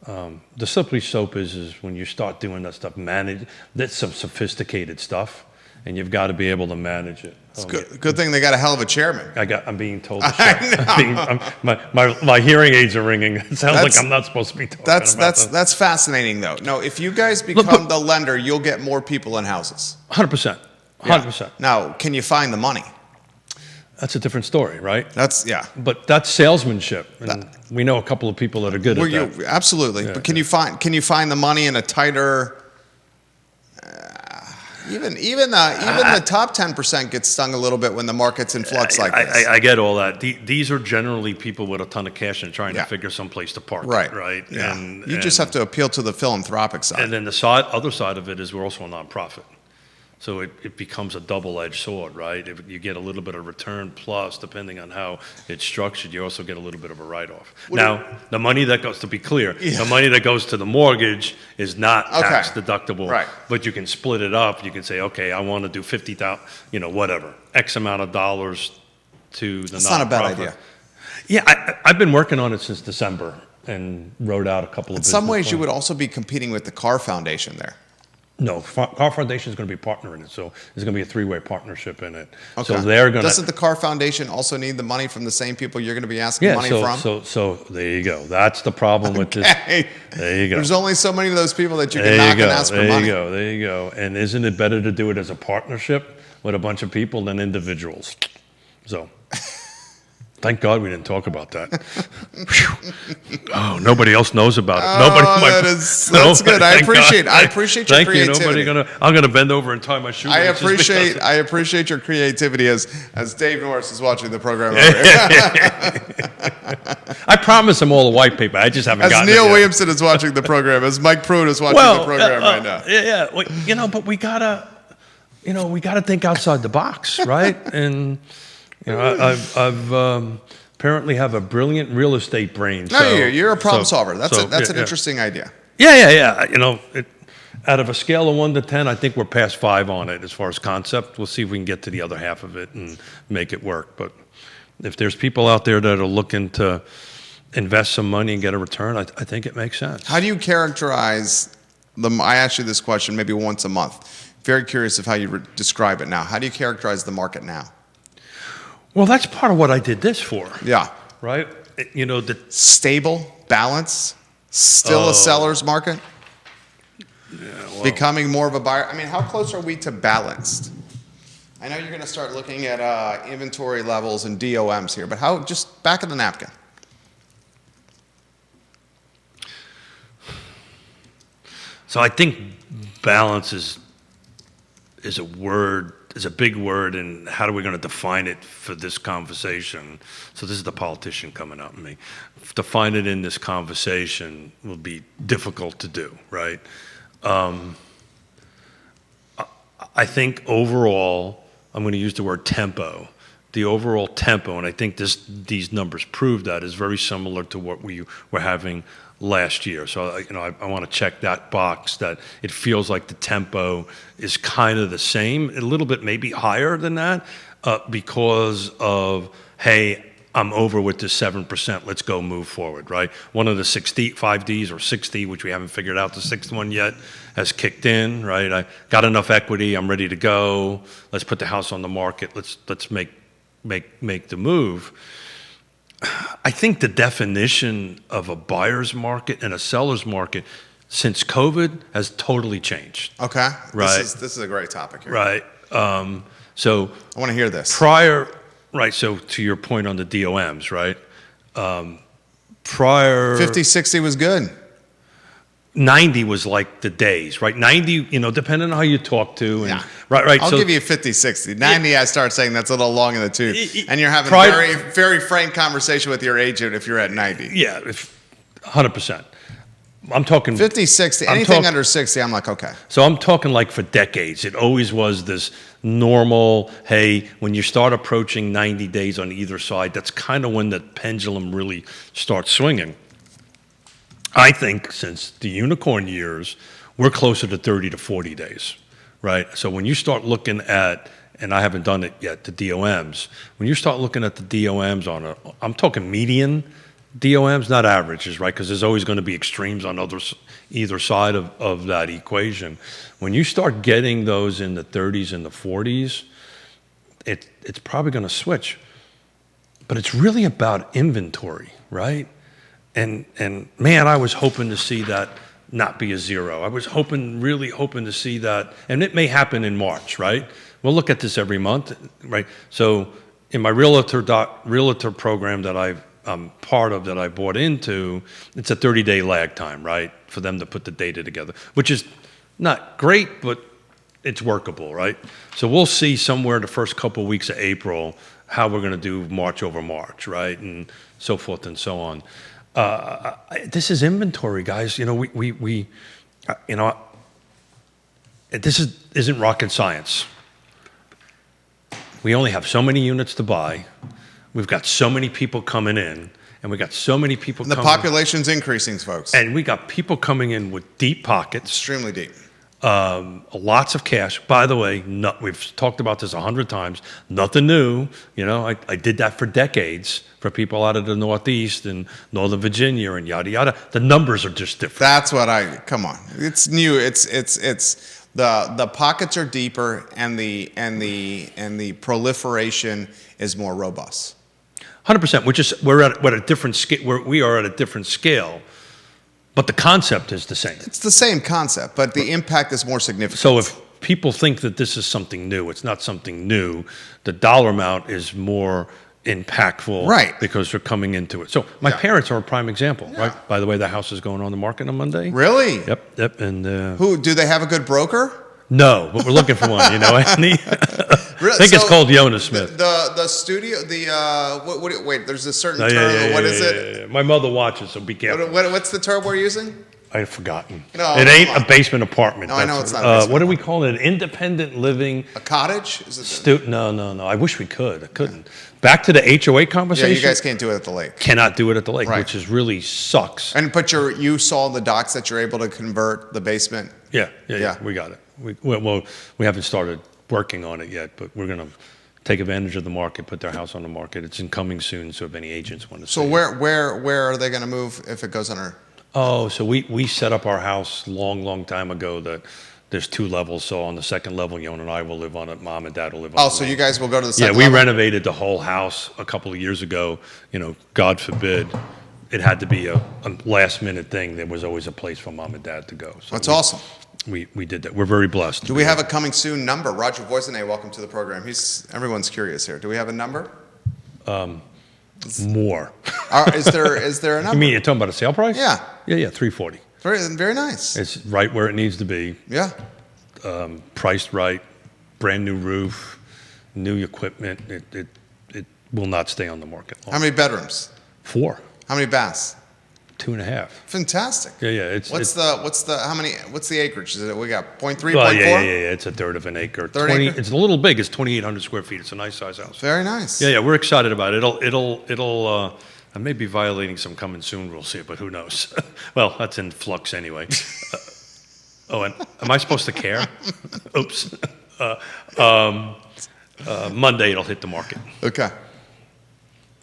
The slippery slope is when you start doing that stuff, that's some sophisticated stuff, and you've got to be able to manage it. It's good thing they got a hell of a chairman. I'm being told to shut. My hearing aids are ringing. It sounds like I'm not supposed to be talking about that. That's fascinating, though. No, if you guys become the lender, you'll get more people in houses. 100%. 100%. Now, can you find the money? That's a different story, right? But that's salesmanship, and we know a couple of people that are good at that. Absolutely. Yeah, but can you find the money in a tighter? Even the top 10% gets stung a little bit when the market's in flux like this. I get all that. These are generally people with a ton of cash and trying to figure some place to park. Right. Yeah. You just have to appeal to the philanthropic side. And then the other side of it is we're also a nonprofit. So it becomes a double-edged sword, right? If you get a little bit of return plus, depending on how it's structured, you also get a little bit of a write-off. Now, the money that goes, to be clear, the money that goes to the mortgage is not tax deductible, right? But you can split it up. You can say, okay, I want to do 50,000, whatever, X amount of dollars to the nonprofit. That's not a bad idea. Yeah, I've been working on it since December and wrote out a couple of In some ways, plans. you would also be competing with the Car Foundation there. No, Car Foundation is going to be a partner in it, so there's going to be a three-way partnership in it. Okay. So they're going to. Doesn't the Car Foundation also need the money from the same people you're going to be asking money from? So there you go. That's the problem with this. There you go. There's only so many of those people that you can knock and ask for money. There you go. And isn't it better to do it as a partnership with a bunch of people than individuals? So. Thank God we didn't talk about that. Oh, nobody else knows about it. That's good. I appreciate your creativity. I'm gonna bend over and tie my shoe. I appreciate your creativity as Dave Norris is watching the program. Over here. I promise him all the white paper. I just haven't gotten it Neil yet. Williamson is watching the program, as Mike Pruitt is watching the program right now. Yeah. Well, but we gotta think outside the box, right? And I've apparently have a brilliant real estate brain. You're a problem solver. That's an interesting idea. Yeah. Out of a scale of 1 to 10, I think we're past 5 on it as far as concept. We'll see if we can get to the other half of it and make it work. But if there's people out there that are looking to invest some money and get a return, I think it makes sense. How do you characterize I ask you this question maybe once a month. Very curious of how you describe it now. How do you characterize the market now? Well, that's part of what I did this for. Yeah. Right? The stable, balance, still a seller's market? Yeah, becoming more of a buyer? I mean, how close are we to balanced? I know you're going to start looking at inventory levels and DOMs here, but how, just back of the napkin? So I think balance is a word, is a big word, and how are we going to define it for this conversation? So this is the politician coming out at me. Define it in this conversation will be difficult to do, right? I think overall, I'm going to use the word tempo. The overall tempo, and I think these numbers prove that, is very similar to what we were having last year. So I want to check that box that it feels like the tempo is kind of the same, a little bit maybe higher than that, because of, hey, I'm over with this 7%, let's go move forward, right? One of the 5Ds or 6D, which we haven't figured out the sixth one yet, has kicked in, right? I got enough equity, I'm ready to go, let's put the house on the market, let's make the move. I think the definition of a buyer's market and a seller's market since COVID has totally changed. Okay. Right. This is a great topic here. Right. So I want to hear this. Right. So to your point on the DOMs, right? Prior 50, 60 was good. 90 was like the days, right? 90, depending on how you talk to. And, yeah. Right. I'll give you 50, 60. 90, I start saying that's a little long in the tooth. And you're having a very, very frank conversation with your agent if you're at 90. Yeah, 100%. I'm talking 50, 60, anything under 60, I'm like, okay. So I'm talking like for decades. It always was this normal, hey, when you start approaching 90 days on either side, that's kind of when the pendulum really starts swinging. I think since the unicorn years, we're closer to 30 to 40 days, right? So when you start looking at, and I haven't done it yet, the DOMs, when you start looking at the DOMs I'm talking median DOMs, not averages, right? Because there's always going to be extremes on either side of that equation. When you start getting those in the 30s and the 40s, it's probably going to switch. But it's really about inventory, right? And man, I was hoping to see that not be a zero. I was really hoping to see that, and it may happen in March, right? We'll look at this every month, right? So in my realtor program that I'm part of, that I bought into, it's a 30-day lag time, right? For them to put the data together, which is not great, but it's workable, right? So we'll see somewhere the first couple of weeks of April how we're going to do March over March, right? And so forth and so on. This is inventory, guys. isn't rocket science. We only have so many units to buy. We've got so many people coming in, and we got so many people And the coming. population's increasing, folks. And we got people coming in with deep pockets, Extremely deep. lots of cash. By the way, we've talked about this 100 times. Nothing new. You know, I did that for decades for people out of the Northeast and Northern Virginia and yada yada. The numbers are just different. That's what come on. It's new. It's the pockets are deeper and the proliferation is more robust. 100%. We're at a different scale. We are at a different scale, but the concept is the same. It's the same concept, but the impact is more significant. So if people think that this is something new, it's not something new. The dollar amount is more impactful, right? Because they're coming into it. So my parents are a prime example, right? By the way, the house is going on the market on Monday. Really? Yep. And who do they have a good broker? No, but we're looking for one. You know, Anthony. I think it's called Yonna Smith. The studio. Wait. There's a certain term. What is it? Yeah. My mother watches, so be careful. What's the term we're using? I've forgotten. No, it ain't a basement apartment. No, I know it's not a basement what do we call it? An independent living. A cottage? Is it No. I wish we could. I couldn't. Back to the HOA conversation. Yeah, you guys can't do it at the lake. Cannot do it at the lake, Right. which is really sucks. But you saw the docs that you're able to convert the basement. Yeah. We got it. We haven't started working on it yet, but we're going to take advantage of the market, put their house on the market. It's coming soon, so if any agents want to. So where are they going to move if it goes under? Oh, so we set up our house long time ago that there's 2 levels. So on the second level, Yonna and I will live on it. Mom and Dad will live on it. Oh, so you guys will go to the second level? Yeah, we level? renovated the whole house a couple of years ago. You know, God forbid, it had to be a last minute thing. There was always a place for Mom and Dad to go. So That's awesome. We did that. We're very blessed. Do we have a coming soon number? Roger Voisinay, welcome to the program. Everyone's curious here. Do we have a number? More. Is there a number? You mean you're talking about a sale price? Yeah. Yeah, $340. Very nice. It's right where it needs to be. Yeah. Priced right, brand new roof, new equipment. It will not stay on the market long. How many bedrooms? 4. How many baths? 2.5. Fantastic. Yeah. What's the acreage? Is it we got 0.3, Well, 0.4? yeah. It's a third of an acre. Third acre? It's a little big. It's 2,800 square feet. It's a nice size house. Very nice. Yeah. We're excited about it. It'll. I may be violating some coming soon rules here, but who knows? Well, that's in flux anyway. And am I supposed to care? Oops. Monday it'll hit the market. Okay.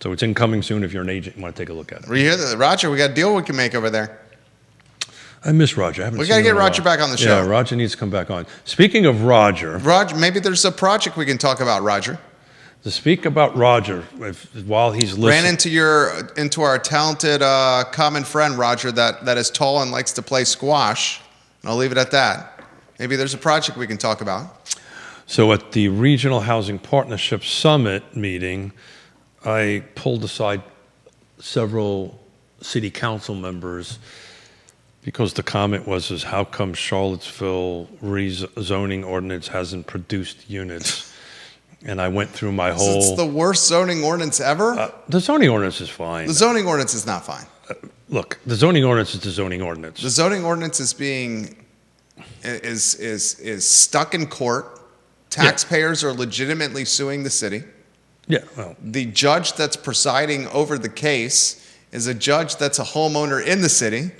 So it's incoming soon. If you're an agent, you want to take a look at it. We hear that, Roger. We got a deal we can make over there. I miss Roger. I haven't We seen got to him get in a Roger while. back on the show. Yeah, Roger needs to come back on. Speaking of Roger, Maybe there's a project we can talk about, Roger. to speak about Roger, while he's listening. Ran into our talented common friend, Roger, that is tall and likes to play squash. And I'll leave it at that. Maybe there's a project we can talk about. So at the Regional Housing Partnership Summit meeting, I pulled aside several city council members because the comment was, how come Charlottesville rezoning ordinance hasn't produced units? And I went through my whole... It's the worst zoning ordinance ever? The zoning ordinance is fine. The zoning ordinance is not fine. Look, the zoning ordinance is the zoning ordinance. The zoning ordinance is stuck in court. Taxpayers are legitimately suing the city. Yeah, well, The judge that's presiding over the case is a judge that's a homeowner in the city,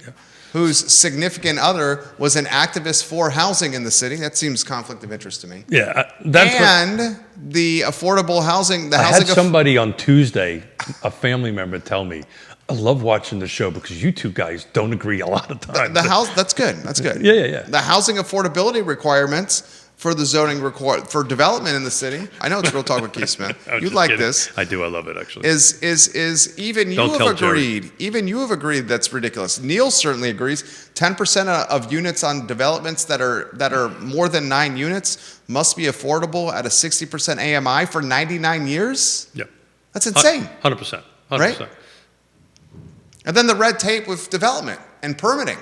whose significant other was an activist for housing in the city. That seems conflict of interest to me. yeah, The affordable housing, I had somebody on Tuesday, a family member, tell me, I love watching the show because you two guys don't agree a lot of times. the house. That's good. That's good. Yeah. The housing affordability requirements for the zoning for development in the city. I know it's Real Talk with Keith Smith. You'd like kidding. this. I do. I love it, actually. Is even you Don't have tell Jerry. agreed. Even you have agreed that's ridiculous. Neil certainly agrees. 10% of units on developments that are more than 9 units must be affordable at a 60% AMI for 99 years. Yep. That's insane. 100%. 100%. Right? And then the red tape with development and permitting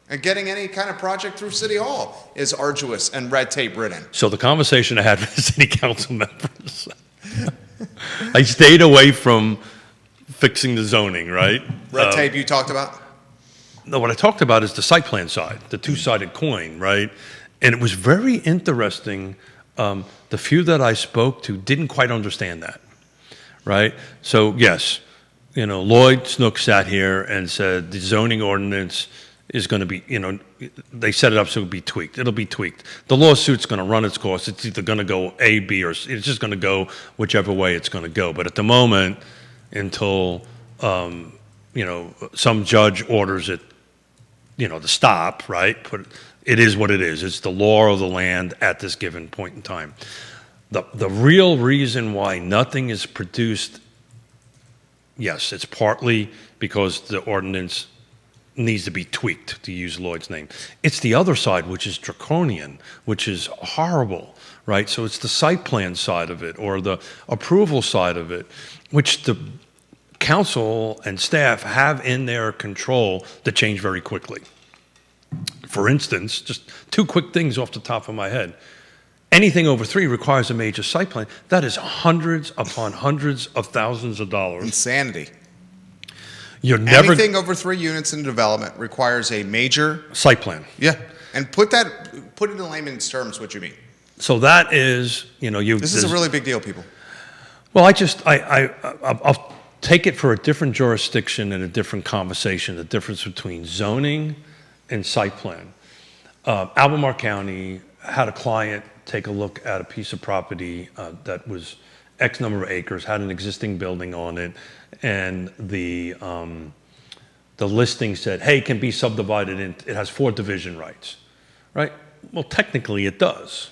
and getting any kind of project through City Hall is arduous and red tape ridden. So the conversation I had with the city council members, I stayed away from fixing the zoning, right? Red tape you talked about? No, what I talked about is the site plan side, the two-sided coin, right? And it was very interesting. The few that I spoke to didn't quite understand that, right? So yes, Lloyd Snook sat here and said the zoning ordinance is going to be, they set it up so it'll be tweaked. It'll be tweaked. The lawsuit's going to run its course. It's either going to go A, B, or C. It's just going to go whichever way it's going to go. But at the moment, until, some judge orders it, to stop, right? It is what it is. It's the law of the land at this given point in time. The real reason why nothing is produced, yes, it's partly because the ordinance needs to be tweaked, to use Lloyd's name. It's the other side, which is draconian, which is horrible, right? So it's the site plan side of it or the approval side of it, which the council and staff have in their control to change very quickly. For instance, just two quick things off the top of my head. Anything over 3 requires a major site plan. That is hundreds upon hundreds of thousands of dollars. Insanity. You're never Anything over 3 units in development requires a major site plan. Yeah, and put it in layman's terms. What you mean? So that is, This is a really big deal, people. Well, I'll take it for a different jurisdiction and a different conversation. The difference between zoning and site plan. Albemarle County had a client take a look at a piece of property that was X number of acres, had an existing building on it, and the listing said, hey, it can be subdivided it has 4 division rights, right? Well, technically it does.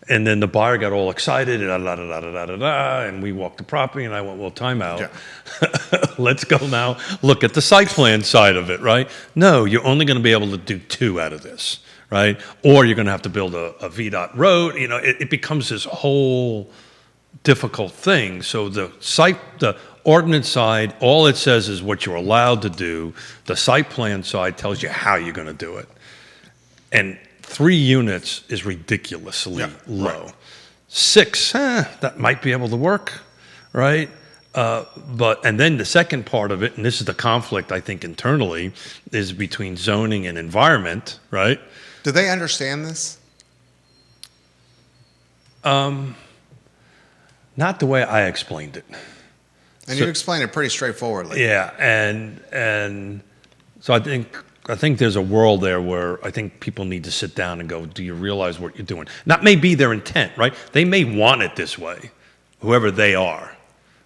And then the buyer got all excited, and we walked the property, and I went, well, time out. Yeah. Let's go now look at the site plan side of it, right? No, you're only going to be able to do 2 out of this, right? Or you're going to have to build a VDOT road. It becomes this whole difficult thing. So the ordinance side, all it says is what you're allowed to do. The site plan side tells you how you're going to do it. And 3 units is ridiculously low. Right. 6, that might be able to work, right? And then the second part of it, and this is the conflict I think internally, is between zoning and environment, right? Do they understand this? Not the way I explained it. And you explained it pretty straightforwardly. Yeah, and so I think there's a world there where I think people need to sit down and go, do you realize what you're doing? That may be their intent, right? They may want it this way, whoever they are,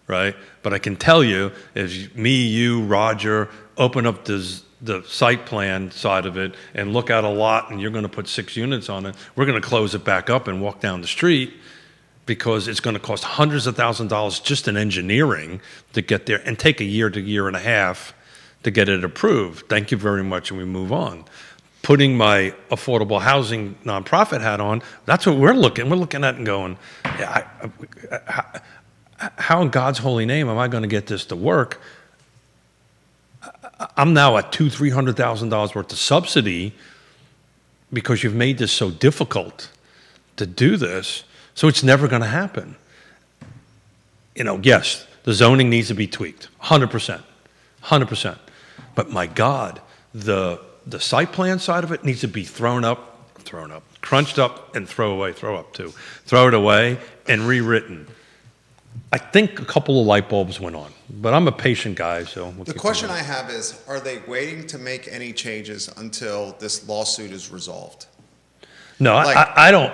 right? But I can tell you, if me, you, Roger, open up the site plan side of it and look at a lot and you're going to put 6 units on it, we're going to close it back up and walk down the street because it's going to cost hundreds of thousands of dollars just in engineering to get there and take a year to year and a half to get it approved. Thank you very much, and we move on. Putting my affordable housing nonprofit hat on, that's what we're looking at and going, how in God's holy name am I going to get this to work? I'm now at $200,000-$300,000 worth of subsidy because you've made this so difficult to do this, so it's never going to happen. Yes, the zoning needs to be tweaked, 100%. But my God, the site plan side of it needs to be thrown up, crunched up, and throw it away and rewritten. I think a couple of light bulbs went on, but I'm a patient guy, so we'll the question I have is: are they waiting to make any changes until this lawsuit is resolved? No, I don't.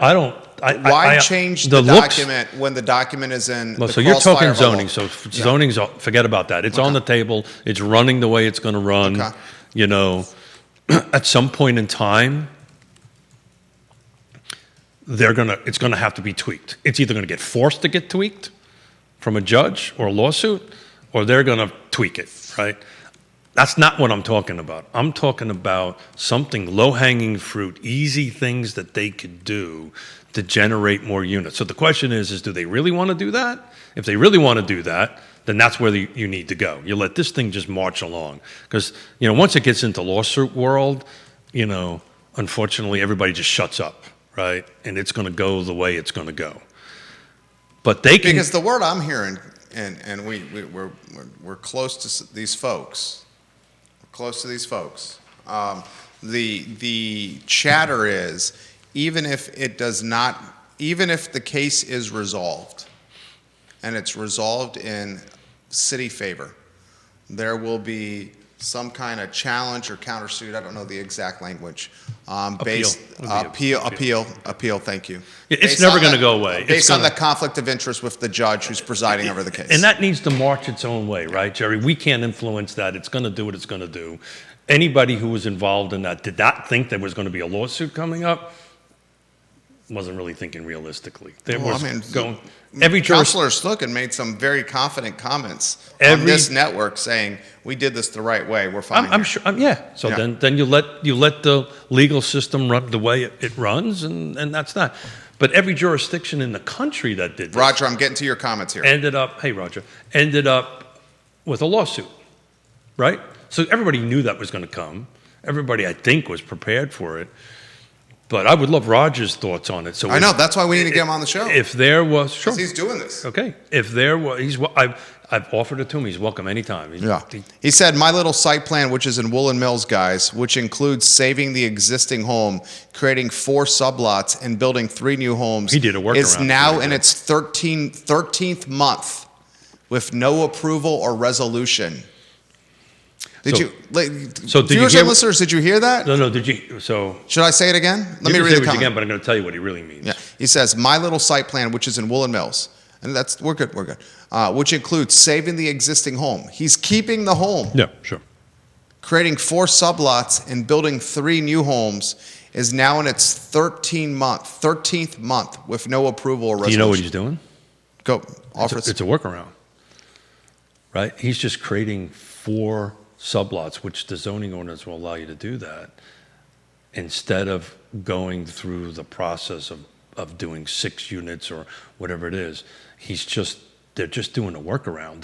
Why change the document when the document is in? Well, so you're talking zoning. So zoning's forget about that. It's on the table. It's running the way it's going to run. Okay. At some point in time, it's going to have to be tweaked. It's either going to get forced to get tweaked from a judge or a lawsuit, or they're going to tweak it. Right? That's not what I'm talking about. I'm talking about something low-hanging fruit, easy things that they could do to generate more units. So the question is do they really want to do that? If they really want to do that, then that's where you need to go. You let this thing just march along. Because, once it gets into lawsuit world, unfortunately everybody just shuts up, right? And it's going to go the way it's going to go. But they can... Because the word I'm hearing, and we're close to these folks... The chatter is, even if it does not, even if the case is resolved, and it's resolved in city favor, there will be some kind of challenge or countersuit, I don't know the exact language, based, appeal, thank you. It's Based never on going to the- go away. Based on the conflict of interest with the judge who's presiding over the case. And that needs to march its own way, right, Jerry? We can't influence that. It's going to do what it's going to do. Anybody who was involved in that did not think there was going to be a lawsuit coming up. Wasn't really thinking realistically. Every Councilor Slookin made some very confident comments on Every- this network saying, we did this the right way, we're fine. I'm here." sure. Yeah. So Yeah. then you let the legal system run the way it runs, and that's that. But every jurisdiction in the country that did this Roger, I'm getting to your comments here. ended up with a lawsuit, right? So everybody knew that was going to come. Everybody, I think, was prepared for it. But I would love Roger's thoughts on it. So I know, that's why we need to get him on the show. If there was, sure, 'Cause he's doing this. okay. If there was, I've offered it to him. He's welcome anytime. He said, my little site plan, which is in Woolen Mills, guys, which includes saving the existing home, creating 4 sublots, and building 3 new homes. He did a workaround. Is now in its 13th month with no approval or resolution. Did So- you, like, so did you viewers hear- and listeners, did you hear that? No. Did you? So Should I say it again? Let me you can read say the what comment. again, but I'm going to tell you what he really means. Yeah. He says, my little site plan, which is in Woolen Mills, and we're good, which includes saving the existing home. He's keeping the home, Yeah, sure. creating 4 sublots, and building 3 new homes, is now in its 13th month with no approval or Do resolution. you know what he's doing? Go, offer It's a workaround, right? He's just creating 4 sublots, which the zoning ordinance will allow you to do that, instead of going through the process of doing 6 units or whatever it is. They're just doing a workaround.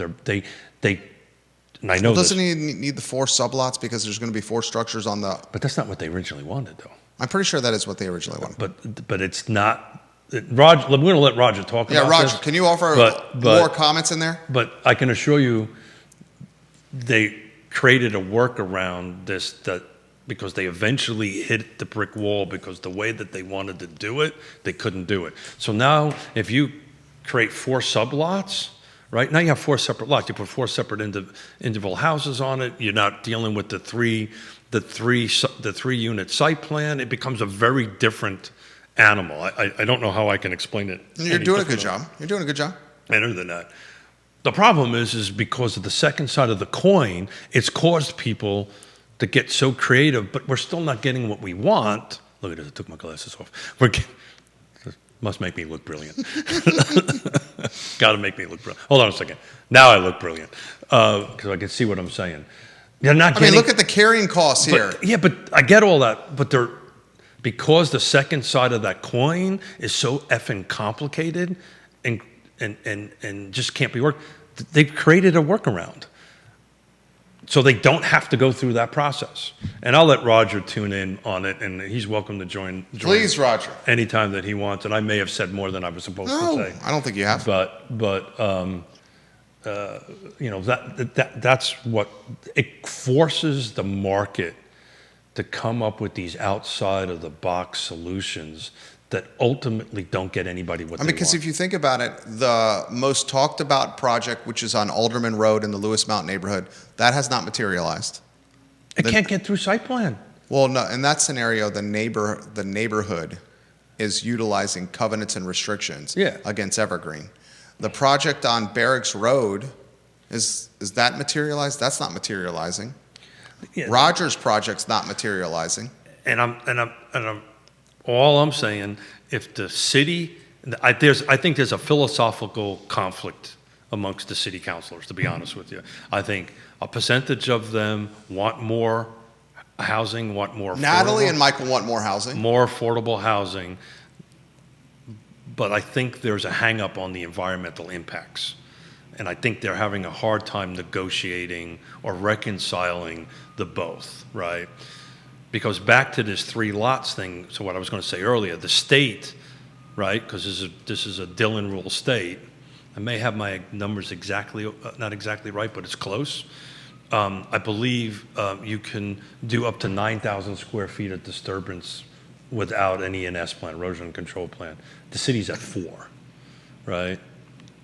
And I know Well, doesn't this, he need the 4 sublots because there's going to be 4 structures on the, but that's not what they originally wanted, though. I'm pretty sure that is what they originally wanted. But it's not. Roger, we're going to let Roger talk Yeah, about Roger, this. can you offer But- more comments in there? But I can assure you, they created a workaround because they eventually hit the brick wall because the way that they wanted to do it, they couldn't do it. So now, if you create 4 sublots, right? Now you have 4 separate lots. You put 4 separate individual houses on it. You're not dealing with the three unit site plan. It becomes a very different animal. I don't know how I can explain it. You're doing a good job. You're doing a good job. Better than that. The problem is because of the second side of the coin, it's caused people to get so creative, but we're still not getting what we want. Look at this, I took my glasses off. Must make me look brilliant. Got to make me look brilliant. Hold on a second. Now I look brilliant because I can see what I'm saying. They're not getting, look at the carrying costs here. yeah, but I get all that, but because the second side of that coin is so effing complicated and just can't be worked, they've created a workaround. So they don't have to go through that process. And I'll let Roger tune in on it, and he's welcome to join Please, Roger. anytime that he wants. And I may have said more than I was supposed to No, say. I don't think you have. That's what it forces the market to come up with these outside of the box solutions that ultimately don't get anybody what they Because want. if you think about it, the most talked about project, which is on Alderman Road in the Lewis Mountain neighborhood, that has not materialized. It can't get through site plan. Well, no, in that scenario, the neighborhood is utilizing covenants and restrictions Yeah. against Evergreen. The project on Barracks Road, is that materialized? That's not materializing. Yeah. Rogers project's not materializing. And I'm all I'm saying, if the city, I think there's a philosophical conflict amongst the city councilors, to be honest with you. I think a percentage of them want more housing, want more Natalie affordable- and Michael want more housing. more affordable housing, but I think there's a hang-up on the environmental impacts. And I think they're having a hard time negotiating or reconciling the both, right? Because back to this 3 lots thing, so what I was going to say earlier, the state, right, because this is a Dillon rule state, I may have my numbers not exactly right, but it's close. I believe you can do up to 9,000 square feet of disturbance without an E&S plan, erosion control plan. The city's at 4, right?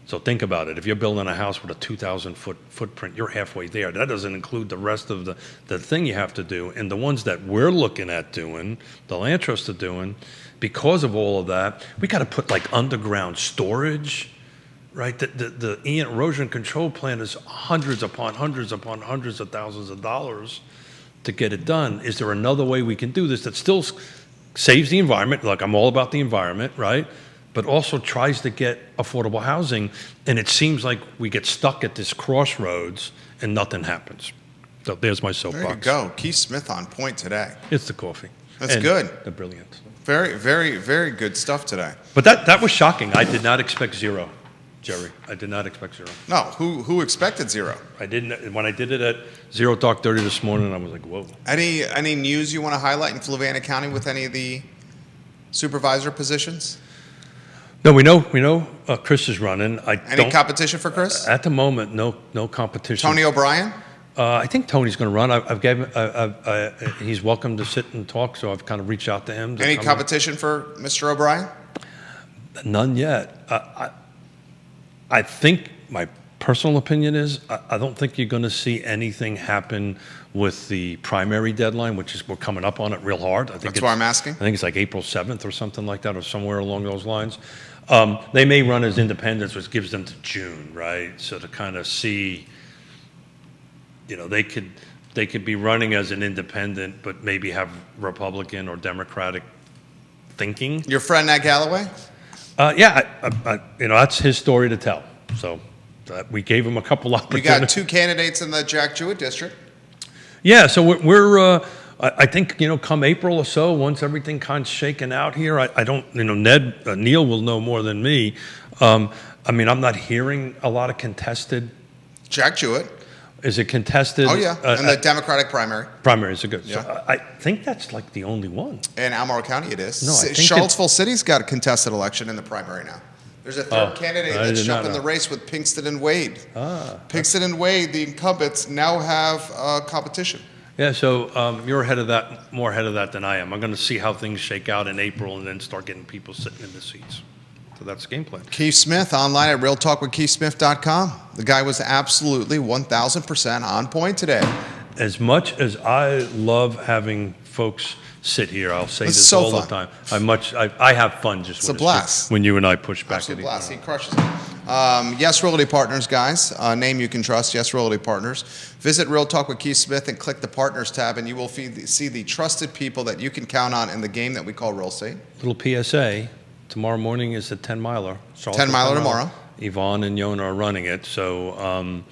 So think about it. If you're building a house with a 2,000 foot footprint, you're halfway there. That doesn't include the rest of the thing you have to do. And the ones that we're looking at doing, the land trust are doing, because of all of that, we got to put like underground storage, right? The erosion control plan is hundreds upon hundreds upon hundreds of thousands of dollars to get it done. Is there another way we can do this that still saves the environment? Like, I'm all about the environment, right? But also tries to get affordable housing, and it seems like we get stuck at this crossroads and nothing happens. So there's my soapbox. There you go. Keith Smith on point today. It's the coffee. That's and good. The brilliance. Very, very, very good stuff today. But that was shocking. I did not expect 0, Jerry. I did not expect 0. No, who expected 0? I didn't. When I did it at 0:30 this morning, I was like, whoa. Any news you want to highlight in Fluvanna County with any of the supervisor positions? No, we know Chris is running. Any competition for Chris? At the moment, no competition. Tony O'Brien? I think Tony's going to run. He's welcome to sit and talk, so I've kind of reached out to him. Any competition for Mr. O'Brien? None yet. I think my personal opinion is I don't think you're going to see anything happen with the primary deadline, we're coming up on it real hard. That's why I'm asking. I think it's like April 7th or something like that, or somewhere along those lines. They may run as independents, which gives them to June, right? So to kind of see, they could be running as an independent, but maybe have Republican or Democratic thinking. Your friend Nat Galloway? Yeah, that's his story to tell. So we gave him a couple opportunities. You got 2 candidates in the Jack Jewett district. Yeah, so we're I think, come April or so, once everything kind of shaken out here, I don't, Neil will know more than me. I'm not hearing a lot of contested. Jack Jewett. Is it contested? Oh, yeah, and the Democratic primary. Primaries are good. Yeah. So I think that's like the only one. In Albemarle County it is. No, I think Charlottesville City's got a contested election in the primary now. There's a third candidate that's jumped in the race with Pinkston and Wade. Pinkston and Wade, the incumbents, now have competition. Yeah, so you're more ahead of that than I am. I'm going to see how things shake out in April and then start getting people sitting in the seats. So that's the game plan. Keith Smith, online at realtalkwithkeithsmith.com. The guy was absolutely 1,000% on point today. As much as I love having folks sit here, I'll say this all the time. I have fun just it's a blast when you and I push back Absolute at blast. each He crushes it. Yes Realty Partners, guys. Name you can trust. Yes Realty Partners. Visit Real Talk with Keith Smith and click the Partners tab, and you will see the trusted people that you can count on in the game that we call real estate. Little PSA. Tomorrow morning is the 10-miler. 10-miler tomorrow. Yvonne and Yonna are running it, so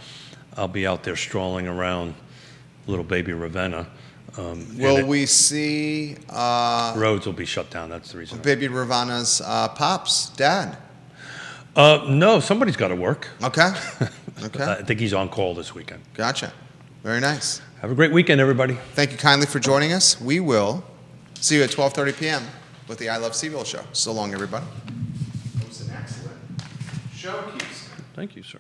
I'll be out there strolling around little baby Ravenna. Will we see... roads will be shut down, that's the reason. Baby Ravenna's pops, dad? No, somebody's got to work. Okay. Okay. I think he's on call this weekend. Gotcha. Very nice. Have a great weekend, everybody. Thank you kindly for joining us. We will see you at 12:30 p.m. with the I Love CVille show. So long, everybody. It was an excellent show, Keith. Thank you, sir.